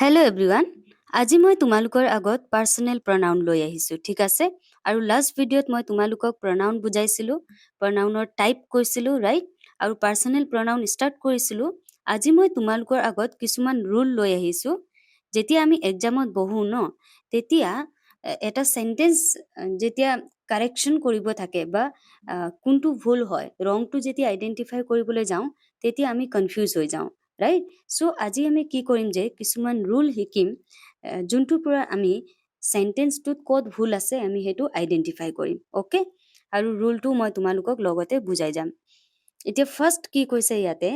Hello' everyone, আজি মই তোমালোকৰ আগত পাৰ্চনেল প্ৰনাউন লৈ আহিছোঁ, ঠিক আছে? আৰু লাষ্ট ভিডিঅ'ত মই তোমালোকক প্ৰনাউন বুজাইছিলোঁ, প্ৰনাউনৰ টাইপ কৈছিলোঁ, ৰাইট? আৰু পাৰ্চনেল প্ৰনাউন ষ্টাৰ্ট কৰিছিলোঁ। আজি মই তোমালোকৰ আগত কিছুমান ৰুল লৈ আহিছোঁ। যেতিয়া আমি এক্সামত বহোঁ ন, তেতিয়া এটা চেণ্টেঞ্চ যেতিয়া কাৰেকশ্যন কৰিব থাকে বা কোনটো ভুল হয়, ৰংটো যেতিয়া আইডেণ্টিফাই কৰিবলৈ যাওঁ, তেতিয়া আমি কনফিউজ হৈ যাওঁ, ৰাইট? চ' আজি আমি কি কৰিম যে কিছুমান ৰুল শিকিম, যোনটোৰ পৰা আমি চেণ্টেঞ্চটোত ক'ত ভুল আছে আমি সেইটো আইডেণ্টিফাই কৰিম, অ'কে? আৰু ৰুলটো মই তোমালোকক লগতে বুজাই যাম। এতিয়া ফাৰ্ষ্ট কি কৈছে ইয়াতে,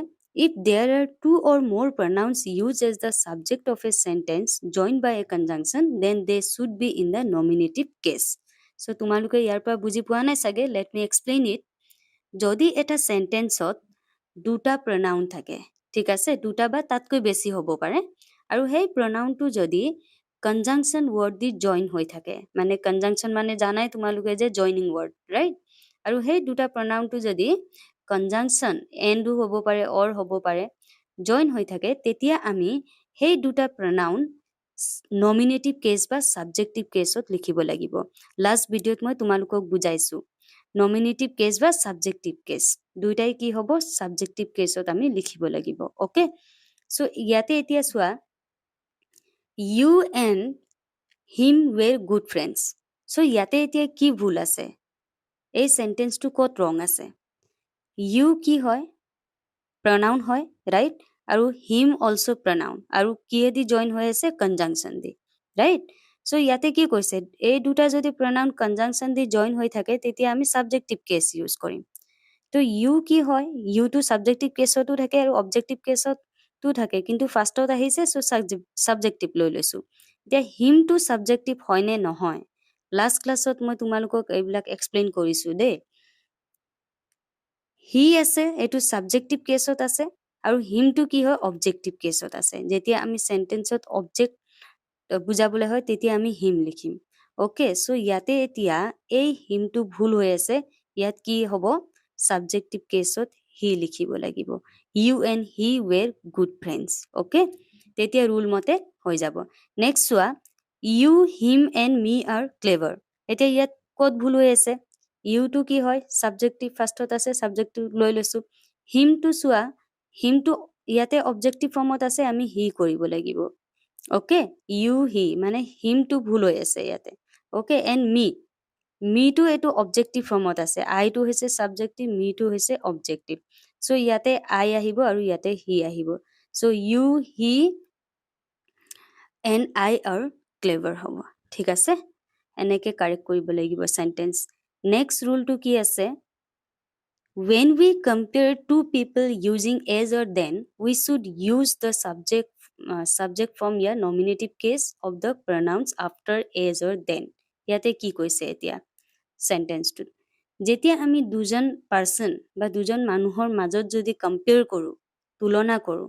if there are two or more pronouns used as the subject of a sentence joined by a conjunction, then they should be in the nominative case. So তোমালোকে ইয়াৰ পৰা বুজি পোৱা নাই চাগে, let me explain it. যদি এটা চেণ্টেঞ্চত দুটা প্ৰনাউন থাকে, ঠিক আছে, দুটা বা তাতকৈ বেছি হ'ব পাৰে, আৰু সেই প্ৰনাউনটো যদি কনজাংচন ৱৰ্ড দি জইন হৈ থাকে, মানে কনজাংচন মানে জানাই তোমালোকে যে জইনিং ৱৰ্ড, ৰাইট? আৰু সেই দুটা প্ৰনাউনটো যদি কনজাংচন এণ্ডো হ'ব পাৰে অৰ হ'ব পাৰে জইন হৈ থাকে, তেতিয়া আমি সেই দুটা প্ৰনাউন নমিনেটিভ কেছ বা ছাবজেক্টিভ কেছত লিখিব লাগিব। লাষ্ট ভিডিঅ'ত মই তোমালোকক বুজাইছোঁ নমিনেটিভ কেছ বা ছাবজেক্টিভ কেছ দুইটাই কি হ'ব, ছাবজেক্টিভ কেছত আমি লিখিব লাগিব, অ'কে? চ' ইয়াতে এতিয়া চোৱা, you and him were good friends. So' ইয়াতে এতিয়া কি ভুল আছে, এই চেণ্টেঞ্চটো ক'ত ৰং আছে? ইউ কি হয়? প্ৰনাউন হয়, ৰাইট? আৰু হিম অলছ' প্ৰনাউন, আৰু কিহেদি জইন হৈ আছে? কনজাংচন দি, ৰাইট? চ' ইয়াতে কি কৈছে, এই দুটা যদি প্ৰনাউন কনজাংচন দি জইন হৈ থাকে তেতিয়া আমি ছাবজেক্টিভ কেছ ইউজ কৰিম। তো ইউ কি হয়? ইউটো ছাবজেক্টিভ কেছতো থাকে আৰু অবজেক্টিভ কেছতো থাকে, কিন্তু ফাৰ্ষ্টত আহিছে চ' ছাবজেক্টিভ লৈ লৈছোঁ। এতিয়া হিমটো ছাবজেক্টিভ হয় নে নহয়, লাষ্ট ক্লাছত মই তোমালোকক এইবিলাক এক্সপ্লেইন কৰিছোঁ দেই। হি আছে, এইটো ছাবজেক্টিভ কেছত আছে, আৰু হিমটো কি হয়? অবজেক্টিভ কেছত আছে। যেতিয়া আমি চেণ্টেঞ্চত অবজেক্ট বুজাবলৈ হয় তেতিয়া আমি হিম লিখিম, অ'কে? চ' ইয়াতে এতিয়া এই হিমটো ভুল হৈ আছে, ইয়াত কি হ'ব? ছাবজেক্টিভ কেছত হি লিখিব লাগিব। You and he were good friends, okay? তেতিয়া ৰুল মতে হৈ যাব। নেক্সট চোৱা, you him and me are clever. এতিয়া ইয়াত ক'ত ভুল হৈ আছে? ইউটো কি হয়? ছাবজেক্টিভ ফাৰ্ষ্টত আছে, ছাবজেক্টিভ লৈ লৈছোঁ। হিমটো চোৱা, হিমটো ইয়াতে অবজেক্টিভ ফৰ্মত আছে, আমি হি কৰিব লাগিব, অ'কে? ইউ হি মানে হিমটো ভুল হৈ আছে ইয়াতে, অ'কে? এণ্ড মিটো এইটো অবজেক্টিভ ফৰ্মত আছে, আইটো হৈছে ছাবজেক্টিভ, মিটো হৈছে অবজেক্টিভ। চ' ইয়াতে আই আহিব আৰু ইয়াতে হি আহিব। So' you he and I are clever হ'ব, ঠিক আছে? এনেকৈ কাৰেক্ট কৰিব লাগিব চেণ্টেঞ্চ। নেক্সট ৰুলটো কি আছে, when we compare two people using as or then, we should use the subject form या nominative case of the pronouns after as or then. ইয়াতে কি কৈছে এতিয়া চেণ্টেঞ্চটোত, যেতিয়া আমি দুজন পাৰ্চন বা দুজন মানুহৰ মাজত যদি কম্পেয়াৰ কৰোঁ, তুলনা কৰোঁ,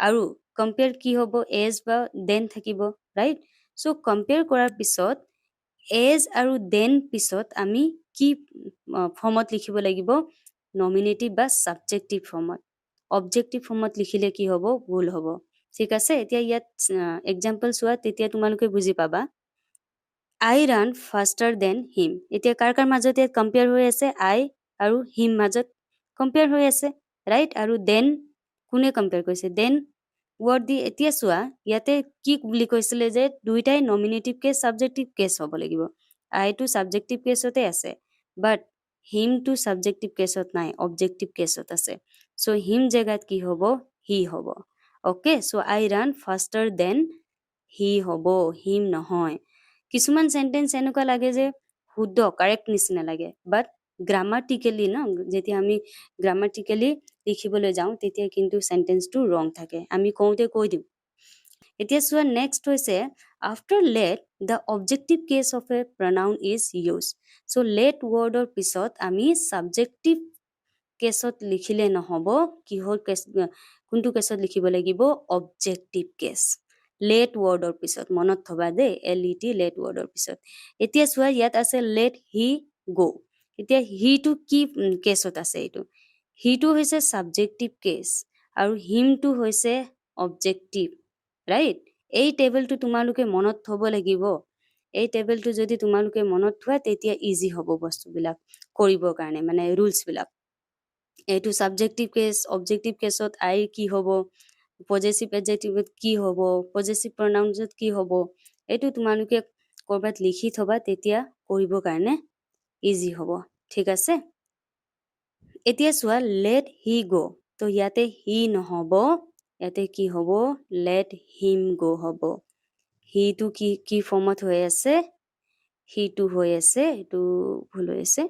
আৰু কম্পেয়াৰ কি হ'ব? এজ বা দেন থাকিব, ৰাইট? চ' কম্পেয়াৰ কৰাৰ পিছত এজ আৰু দেন পিছত আমি কি ফৰ্মত লিখিব লাগিব? নমিনেটিভ বা ছাবজেক্টিভ ফৰ্মত। অবজেক্টিভ ফৰ্মত লিখিলে কি হ'ব? ভুল হ'ব, ঠিক আছে? এতিয়া ইয়াত এক্সাম্পল চোৱা, তেতিয়া তোমালোকে বুজি পাবা। আই ৰান ফাষ্টাৰ দেন হিম। এতিয়া কাৰ কাৰ মাজত ইয়াত কম্পেয়াৰ হৈ আছে? আই আৰু হিম মাজত কম্পেয়াৰ হৈ আছে, ৰাইট? আৰু দেন কোনে কম্পেয়াৰ কৰিছে? দেন ৱৰ্ড দি। এতিয়া চোৱা, ইয়াতে কি বুলি কৈছিলে যে দুইটাই নমিনেটিভ কেছ ছাবজেক্টিভ কেছ হ'ব লাগিব। আইটো ছাবজেক্টিভ কেছতে আছে, বাট হিমটো ছাবজেক্টিভ কেছত নাই, অবজেক্টিভ কেছত আছে। চ' হিম জেগাত কি হ'ব? হি হ'ব, অ'কে? চ' আই ৰান ফাষ্টাৰ দেন হি হ'ব, হিম নহয়। কিছুমান চেণ্টেঞ্চ এনেকুৱা লাগে যে শুদ্ধ কাৰেক্ট নিচিনা লাগে, বাট গ্ৰামাটিকেলি যেতিয়া আমি গ্ৰামাটিকেলি লিখিবলৈ যাওঁ তেতিয়া কিন্তু চেণ্টেঞ্চটো ৰং থাকে, আমি কওঁতে কৈ দিওঁ। এতিয়া চোৱা, নেক্সট হৈছে after let the objective case of a pronoun is use. So' let ৱৰ্ডৰ পিছত আমি ছাবজেক্টিভ কেছত লিখিলে নহ'ব, কিহৰ কেছ, কোনটো কেছত লিখিব লাগিব? Objective cash. লেট ৱৰ্ডৰ পিছত, মনত থবা দেই, LET লেট ৱৰ্ডৰ পিছত। এতিয়া চোৱা, ইয়াত আছে লেট হি গো। এতিয়া হিটো কি কেছত আছে? হিটো হৈছে ছাবজেক্টিভ কেছ আৰু হিমটো হৈছে অবজেক্টিভ, ৰাইট? এই টেবলটো তোমালোকে মনত থব লাগিব। এই টেবলটো যদি তোমালোকে মনত থোৱা তেতিয়া ইজি হ'ব বস্তুবিলাক কৰিবৰ কাৰণে, মানে ৰুলছবিলাক। এইটো সাবজেক্টিভ কেছ, অবজেক্টিভ কেছত আই কি হ'ব, পজেচিভ এডজেক্টিভত কি হ'ব, পজেচিভ প্ৰনাউন্সত কি হ'ব, এইটো তোমালোকে ক'ৰবাত লিখি থবা, তেতিয়া কৰিবৰ কাৰণে ইজি হ'ব। ঠিক আছে, এতিয়া চোৱা লেট হি গ', তো ইয়াতে হি নহ'ব, ইয়াতে কি হ'ব, লেট হিম গ' হ'ব। হিটো কি কি ফৰ্মত হৈ আছে, হিটো হৈ আছে, এইটো ভুল হৈ আছে,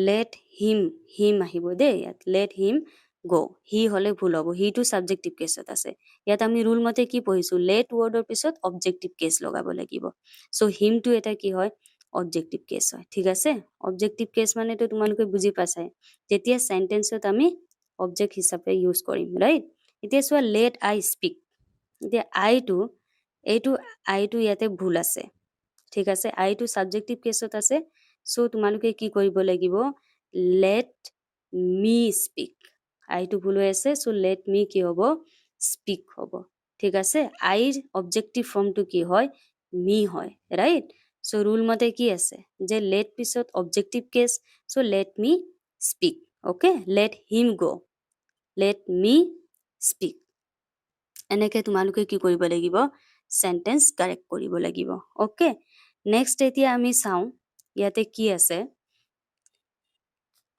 লেট হিম, হিম আহিব দেই ইয়াত, লেট হিম গ', হি হ'লে ভুল হ'ব, হিটো সাবজেক্টিভ কেছত আছে। ইয়াত আমি ৰুল মতে কি পঢ়িছো, লেট ৱৰ্ডৰ পিছত অবজেক্টিভ কেছ লগাব লাগিব। চ' হিমটো এটা কি হয়, অবজেক্টিভ কেছ হয়। ঠিক আছে, অবজেক্টিভ কেছ মানেতো তোমালোকে বুজি পাইছাই, যেতিয়া চেণ্টেন্সত আমি অবজেক্ট হিচাপে ইউজ কৰিম, ৰাইট। এতিয়া চোৱা লেট আই স্পীক, এতিয়া আইটো ইয়াতে ভুল আছে। ঠিক আছে, আইটো সাবজেক্টিভ কেছত আছে, চ' তোমালোকে কি কৰিব লাগিব, লেট মি স্পীক, আইটো ভুল হৈ আছে, চ' লেট মি কি হ'ব, স্পীক হ'ব। ঠিক আছে, আইৰ অবজেক্টিভ ফৰ্মটো কি হয়, মি হয়, ৰাইট। চ' ৰুল মতে কি আছে যে লেট পিছত objective case, so' let me speak, okay, let him go', let me speak, এনেকে তোমালোকে কি কৰিব লাগিব, চেণ্টেন্স কাৰেক্ট কৰিব লাগিব। অ'কে, নেক্সট এতিয়া আমি চাওঁ ইয়াতে কি আছে।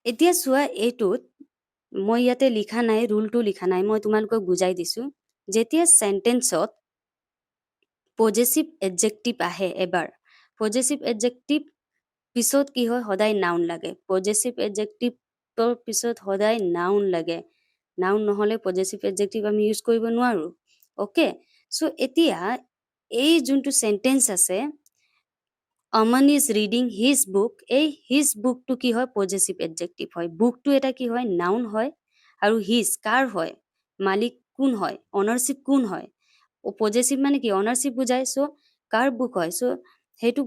এতিয়া চোৱা এইটোত মই ইয়াতে লিখা নাই, ৰুলটো লিখা নাই, মই তোমালোকক বুজাই দিছো। যেতিয়া চেণ্টেন্সত পজেচিভ এডজেক্টিভ আহে, এবাৰ পজেচিভ এডজেক্টিভ পিছত কি হয়, সদায় নাউন লাগে। পজেচিভ এডজেক্টিভৰ পিছত সদায় নাউন লাগে, নাউন নহ'লে পজেচিভ এডজেক্টিভ আমি ইউজ কৰিব নোৱাৰো। অ'কে, চ' এতিয়া এই যোনটো চেণ্টেন্স আছে, অমন ইজ ৰিডিং হিজ বুক, এই হিজ বুকটো কি হয়, পজেচিভ এডজেক্টিভ হয়। বুকটো এটা কি হয়, নাউন হয়, আৰু হিজ কাৰ হয়, মালিক কোন হয়, অনাৰশ্বিপ কোন হয়। পজেচিভ মানে কি, অনাৰশ্বিপ বুজাই, চ' কাৰ বুক হয়, চ' সেইটো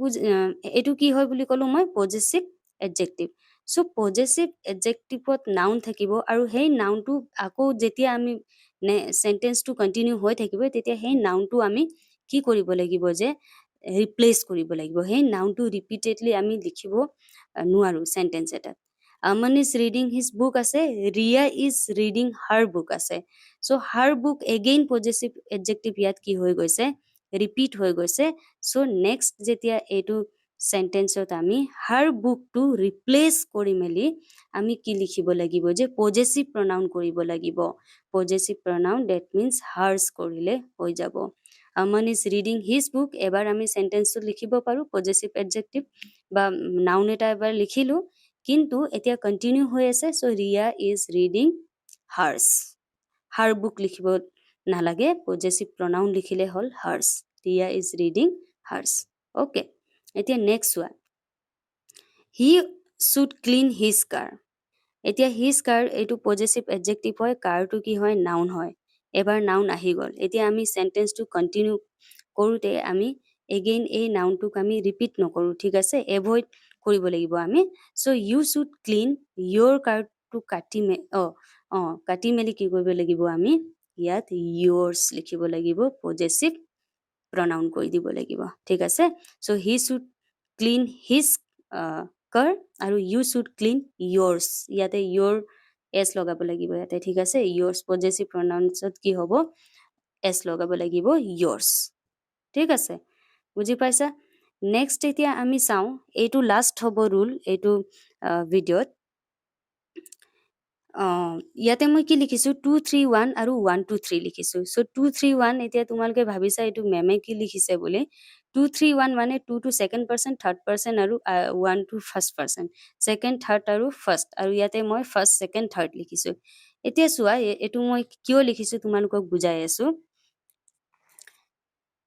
এইটো কি হয় বুলি ক'লো মই, পজেচিভ এডজেক্টিভ। চ' পজেচিভ এডজেক্টিভত নাউন থাকিব, আৰু সেই নাউনটো আকৌ যেতিয়া আমি চেণ্টেন্সটো কণ্টিনিউ হৈ থাকিব, তেতিয়া সেই নাউনটো আমি কি কৰিব লাগিব, যে ৰিপ্লেচ কৰিব লাগিব। সেই নাউনটো ৰিপিটেডলি আমি লিখিব নোৱাৰো চেণ্টেন্স এটাত। আমন ইজ ৰিডিং হিজ বুক আছে, Riya is reading her book আছে, so' her book again possessive adjective ইয়াত কি হৈ গৈছে, ৰিপিট হৈ গৈছে। চ' নেক্সট যেতিয়া এইটো চেণ্টেন্সত আমি হাৰ বুকটো ৰিপ্লেচ কৰি মেলি আমি কি লিখিব লাগিব, যে পজেচিভ প্ৰনাউন কৰিব লাগিব। পজেচিভ প্ৰনাউন ডেট মিনছ হাৰ্ছ কৰিলে হৈ যাব। আমন ইজ ৰিডিং হিজ বুক, এবাৰ আমি চেণ্টেন্সটো লিখিব পাৰো পজেচিভ এডজেক্টিভ বা নাউন এটা এবাৰ লিখিলো, কিন্তু এতিয়া কণ্টিনিউ হৈ আছে, so' Riya is reading hers, her book লিখিব নালাগে, পজেচিভ প্ৰনাউন লিখিলে হ'ল hers, Riya is reading hers. Okay, এতিয়া নেক্সট চোৱা, he should clean his car. এতিয়া হিজ কাৰ এইটো পজেচিভ এডজেক্টিভ হয়, কাৰটো কি হয়, নাউন হয়। এবাৰ নাউন আহি গ'ল, এতিয়া আমি চেণ্টেন্সটো কণ্টিনিউ কৰোঁতে আমি এগেইন এই নাউনটোক আমি ৰিপিট নকৰোঁ। ঠিক আছে, এভইড কৰিব লাগিব আমি। চ' ইউ শুড ক্লিন ইয়'ৰ কাৰটো কাটি মেলি কি কৰিব লাগিব, আমি ইয়াত ইয়ৰ্ছ লিখিব লাগিব, পজেচিভ প্ৰনাউন কৰি দিব লাগিব। ঠিক আছে, চ' হি শুড ক্লিন হিজ কাৰ, আৰু ইউ শুড ক্লিন ইয়ৰ্ছ, ইয়াতে ইয়'ৰ এছ লগাব লাগিব ইয়াতে। ঠিক আছে, ইয়ৰ্ছ পজেচিভ প্ৰনাউন্সত কি হ'ব, এছ লগাব লাগিব, ইয়ৰ্ছ। ঠিক আছে, বুজি পাইছা। নেক্সট এতিয়া আমি চাওঁ, এইটো লাষ্ট হ'ব ৰুল এইটো ভিডিঅ'ত। ইয়াতে মই কি লিখিছো, 2 3 1 আৰু 1 2 3 লিখিছো। চ' 2 3 1 এতিয়া তোমালোকে ভাবিছা এইটো মেমে কি লিখিছে বুলি। 2 3 1 মানে 2 টো ছেকেণ্ড পাৰ্চন, থাৰ্ড পাৰ্চন, আৰু 1 টো ফাৰ্ষ্ট পাৰ্চন, ছেকেণ্ড থাৰ্ড আৰু ফাৰ্ষ্ট, আৰু ইয়াতে মই ফাৰ্ষ্ট ছেকেণ্ড থাৰ্ড লিখিছো। এতিয়া চোৱা এইটো মই কিয় লিখিছো তোমালোকক বুজাই আছো।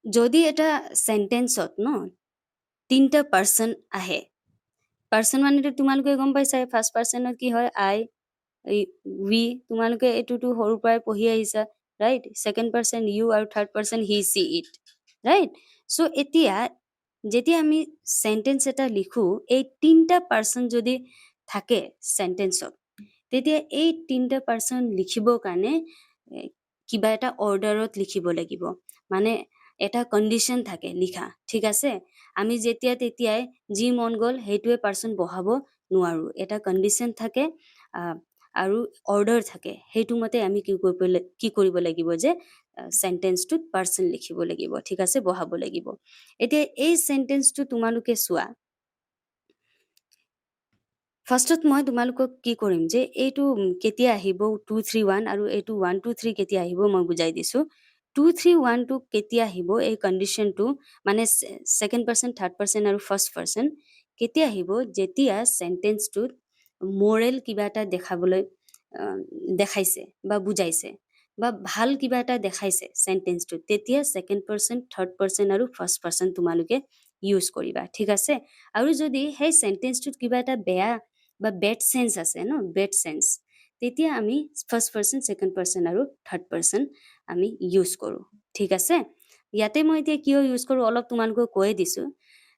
যদি এটা চেণ্টেন্সত 3টা পাৰ্চন আহে, পাৰ্চন মানেতো তোমালোকে গম পাইছা, ফাৰ্ষ্ট পাৰ্চনত কি হয়, আই, উই, তোমালোকে এইটোতো সৰুৰ পৰাই পঢ়ি আহিছা, ৰাইট। ছেকেণ্ড পাৰ্চন ইউ, আৰু third person he, she, it, right. So' এতিয়া যেতিয়া আমি চেণ্টেন্স এটা লিখো, এই 3টা পাৰ্চন যদি থাকে চেণ্টেন্সত, তেতিয়া এই 3টা পাৰ্চন লিখিবৰ কাৰণে কিবা এটা অৰ্ডাৰত লিখিব লাগিব, মানে এটা কণ্ডিশ্যন থাকে লিখা, ঠিক আছে। আমি যেতিয়া তেতিয়াই যি মন গ'ল সেইটোৱে পাৰ্চন বহাব নোৱাৰো, এটা কণ্ডিশ্যন থাকে আৰু অৰ্ডাৰ থাকে, সেইটো মতে আমি কি কৰিব লাগিব যে চেণ্টেন্সটোত পাৰ্চন লিখিব লাগিব, ঠিক আছে, বহাব লাগিব। এতিয়া এই চেণ্টেন্সটো তোমালোকে চোৱা, ফাৰ্ষ্টত মই তোমালোকক কি কৰিম যে এইটো কেতিয়া আহিব 2 3 1 আৰু এইটো 1 2 3 কেতিয়া আহিব মই বুজাই দিছো। 2 3 1 টো কেতিয়া আহিব, এই কণ্ডিশ্যনটো মানে ছেকেণ্ড পাৰ্চন, থাৰ্ড পাৰ্চন আৰু ফাৰ্ষ্ট পাৰ্চন কেতিয়া আহিব, যেতিয়া চেণ্টেন্সটোত মৰেল কিবা এটা দেখাইছে বা বুজাইছে বা ভাল কিবা এটা দেখাইছে চেণ্টেন্সটোত, তেতিয়া ছেকেণ্ড পাৰ্চন, থাৰ্ড পাৰ্চন আৰু ফাৰ্ষ্ট পাৰ্চন তোমালোকে ইউজ কৰিবা, ঠিক আছে। আৰু যদি সেই চেণ্টেন্সটোত কিবা এটা বেয়া বা বেড চেঞ্চ আছে ন, বেড চেঞ্চ, তেতিয়া আমি ফাৰ্ষ্ট পাৰ্চন, ছেকেণ্ড পাৰ্চন আৰু থাৰ্ড পাৰ্চন আমি ইউজ কৰোঁ, ঠিক আছে। ইয়াতে মই এতিয়া কিয় ইউজ কৰোঁ অলপ তোমালোকক কৈয়ে দিছোঁ।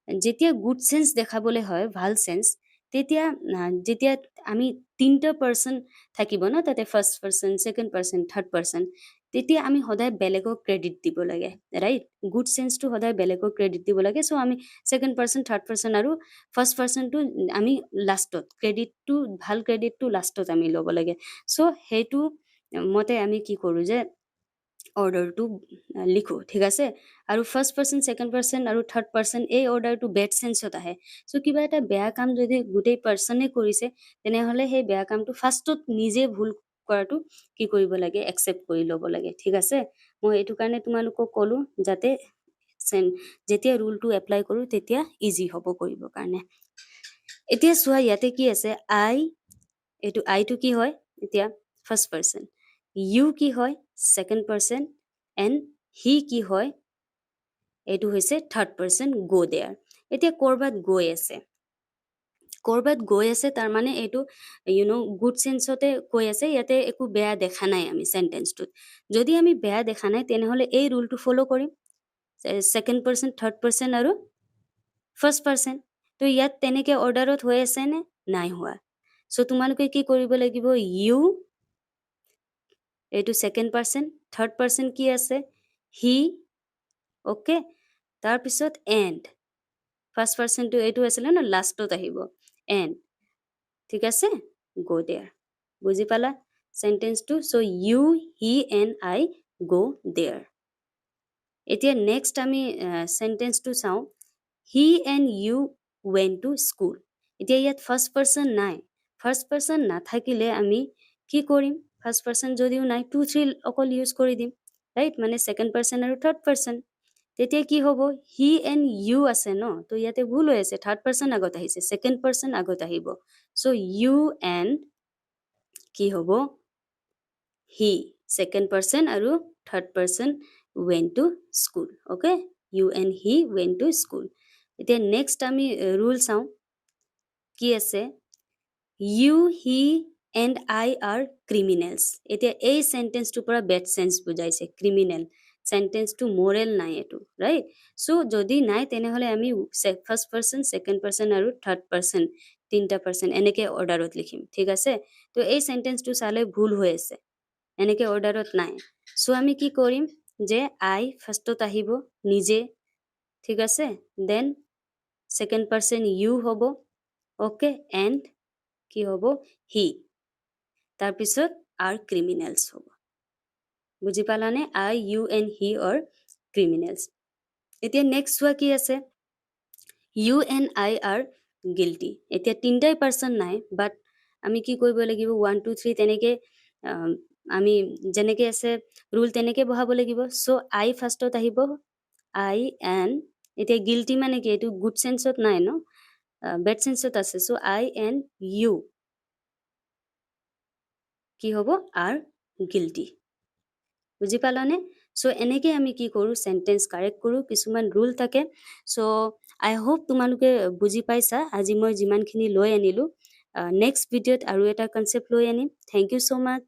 যেতিয়া গুড চেঞ্চ দেখাবলৈ হয়, ভাল চেঞ্চ, তেতিয়া যেতিয়া আমি তিনিটা পাৰ্চন থাকিব ন তাতে, first person, second person, third person, তেতিয়া আমি সদায় বেলেগক ক্ৰেডিট দিব লাগে, ৰাইট। গুড চেঞ্চটো সদায় বেলেগক ক্ৰেডিট দিব লাগে। চ' আমি ছেকেণ্ড পাৰ্চন, থাৰ্ড পাৰ্চন আৰু ফাৰ্ষ্ট পাৰ্চনটো আমি লাষ্টত, ক্ৰেডিটটো, ভাল ক্ৰেডিটটো লাষ্টত আমি ল'ব লাগে। চ' সেইটো মতে আমি কি কৰোঁ যে অৰ্ডাৰটো লিখো, ঠিক আছে। আৰু ফাৰ্ষ্ট পাৰ্চন, ছেকেণ্ড পাৰ্চন আৰু থাৰ্ড পাৰ্চন এই অৰ্ডাৰটো বেড চেঞ্চত আহে। চ' কিবা এটা বেয়া কাম যদি গোটেই পাৰ্চনে কৰিছে, তেনেহ'লে সেই বেয়া কামটো ফাৰ্ষ্টত নিজে ভুল কৰাটো কি কৰিব লাগে, একচেপ্ট কৰি ল'ব লাগে, ঠিক আছে। মই এইটো কাৰণে তোমালোকক ক'লো যাতে যেতিয়া ৰুলটো এপ্লাই কৰোঁ তেতিয়া ইজি হ'ব কৰিবৰ কাৰণে। এতিয়া চোৱা ইয়াতে কি আছে, এইটো আইটো কি হয় এতিয়া ফাৰ্ষ্ট পাৰ্চন, ইউ কি হয় ছেকেণ্ড পাৰ্চন, এণ্ড হি কি হয় এইটো হৈছে থাৰ্ড পাৰ্চন, গো দেয়াৰ। এতিয়া ক'ৰবাত গৈ আছে তাৰমানে এইটো গুড চেঞ্চতে কৈ আছে, ইয়াতে একো বেয়া দেখা নাই আমি চেণ্টেন্সটোত। যদি আমি বেয়া দেখা নাই তেনেহ'লে এই ৰুলটো ফ'ল' কৰিম, ছেকেণ্ড পাৰ্চন, থাৰ্ড পাৰ্চন আৰু ফাৰ্ষ্ট পাৰ্চন। তো ইয়াত তেনেকে অৰ্ডাৰত হৈ আছে নে, নাই হোৱা। চ' তোমালোকে কি কৰিব লাগিব, ইউ, এইটো ছেকেণ্ড পাৰ্চন, থাৰ্ড পাৰ্চন কি আছে হি, অ'কে, তাৰপিছত এণ্ড ফাৰ্ষ্ট পাৰ্চনটো এইটো আছিলে ন, লাষ্টত আহিব এণ্ড, ঠিক আছে, গো দেয়াৰ। বুজি পালা চেণ্টেন্সটো। So' you, he and I go there. এতিয়া নেক্সট আমি চেণ্টেন্সটো চাওঁ, he and you went to school. এতিয়া ইয়াত ফাৰ্ষ্ট পাৰ্চন নাই, ফাৰ্ষ্ট পাৰ্চন নাথাকিলে আমি কি কৰিম, ফাৰ্ষ্ট পাৰ্চন যদিও নাই 2 3 অকল ইউজ কৰি দিম, ৰাইট, মানে ছেকেণ্ড পাৰ্চন আৰু থাৰ্ড পাৰ্চন। তেতিয়া কি হ'ব, হি এণ্ড ইউ আছে ন, তো ইয়াতে ভুল হৈ আছে, থাৰ্ড পাৰ্চন আগত আহিছে, ছেকেণ্ড পাৰ্চন আগত আহিব। চ' ইউ এণ্ড কি হ'ব, হি, ছেকেণ্ড পাৰ্চন আৰু third person went to school, okay, you and he went to school. এতিয়া নেক্সট আমি ৰুল চাওঁ, কি আছে, you, he and I are criminals. এতিয়া এই চেণ্টেন্সটোৰ পৰা বেড চেঞ্চ বুজাইছে, ক্ৰিমিনেল চেণ্টেন্সটো মৰেল নাই এইটো, ৰাইট। চ' যদি নাই তেনেহ'লে আমি ফাৰ্ষ্ট পাৰ্চন, ছেকেণ্ড পাৰ্চন আৰু থাৰ্ড পাৰ্চন, তিনিটা পাৰ্চন এনেকে অৰ্ডাৰত লিখিম, ঠিক আছে। তো এই চেণ্টেন্সটো চালে ভুল হৈ আছে, এনেকে অৰ্ডাৰত নাই। চ' আমি কি কৰিম যে আই ফাৰ্ষ্টত আহিব নিজে, ঠিক আছে, দেন ছেকেণ্ড পাৰ্চন ইউ হ'ব, অ'কে, এণ্ড কি হ'ব, হি, তাৰপিছত আৰ ক্ৰিমিনেলছ হ'ব। বুজি পালানে, I, you and he are criminals. এতিয়া নেক্সট চোৱা কি আছে, you and I are guilty. এতিয়া তিনিটাই পাৰ্চন নাই, বাট আমি কি কৰিব লাগিব, 1 2 3 তেনেকে আমি যেনেকে আছে ৰুল তেনেকে বহাব লাগিব। চ' আই ফাৰ্ষ্টত আহিব, আই এণ্ড, এতিয়া গিল্টি মানে কি, এইটো গুড চেঞ্চত নাই ন, বেড চেঞ্চত আছে। চ' আই এণ্ড ইউ কি হ'ব, আৰ গিল্টি। বুজি পালানে। চ' এনেকে আমি কি কৰোঁ, চেণ্টেন্স কাৰেক্ট কৰোঁ, কিছুমান ৰুল থাকে। চ' আই হোপ তোমালোকে বুজি পাইছা আজি মই যিমানখিনি লৈ আনিলোঁ। নেক্সট ভিডিঅ'ত আৰু এটা কনচেপ্ট লৈ আনিম। Thank you so' much.